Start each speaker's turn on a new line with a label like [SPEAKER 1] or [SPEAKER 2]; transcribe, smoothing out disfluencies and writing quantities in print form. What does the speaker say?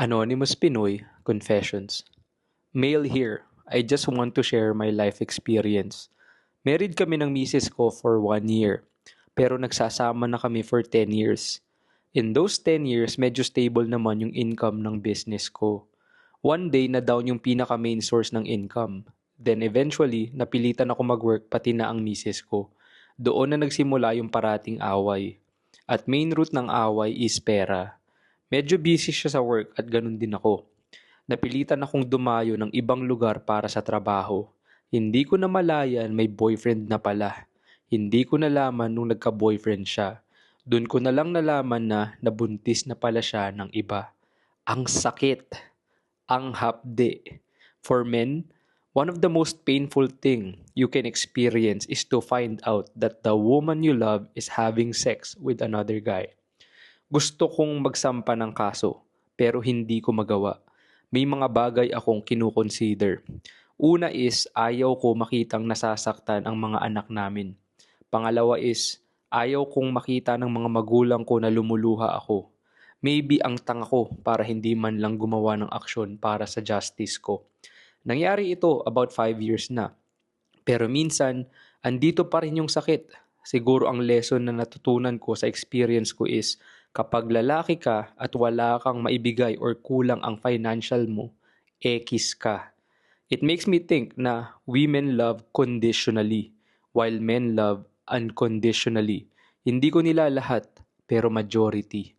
[SPEAKER 1] Anonymous Pinoy Confessions. Male here. I just want to share my life experience. Married kami ng misis ko for 1 year, pero nagsasama na kami for 10 years. In those 10 years, medyo stable naman yung income ng business ko. One day, na-down yung pinaka-main source ng income. Then eventually, napilitan ako mag-work pati na ang misis ko. Doon na nagsimula yung parating away. At main root ng away is pera. Medyo busy siya sa work at ganun din ako. Napilitan akong dumayo ng ibang lugar para sa trabaho. Hindi ko namalayan may boyfriend na pala. Hindi ko nalaman nung nagka-boyfriend siya. Doon ko na lang nalaman na nabuntis na pala siya ng iba. Ang sakit. Ang hapde. For men, one of the most painful thing you can experience is to find out that the woman you love is having sex with another guy. Gusto kong magsampa ng kaso, pero hindi ko magawa. May mga bagay akong kinukonsider. Una is, ayaw ko makitang nasasaktan ang mga anak namin. Pangalawa is, ayaw kong makita ng mga magulang ko na lumuluha ako. Maybe ang tanga ko para hindi man lang gumawa ng aksyon para sa justice ko. Nangyari ito about 5 years na. Pero minsan, andito pa rin yung sakit. Siguro ang lesson na natutunan ko sa experience ko is, kapag lalaki ka at wala kang maibigay or kulang ang financial mo, ekis ka. It makes me think na women love conditionally, while men love unconditionally. Hindi ko nila lahat, pero majority.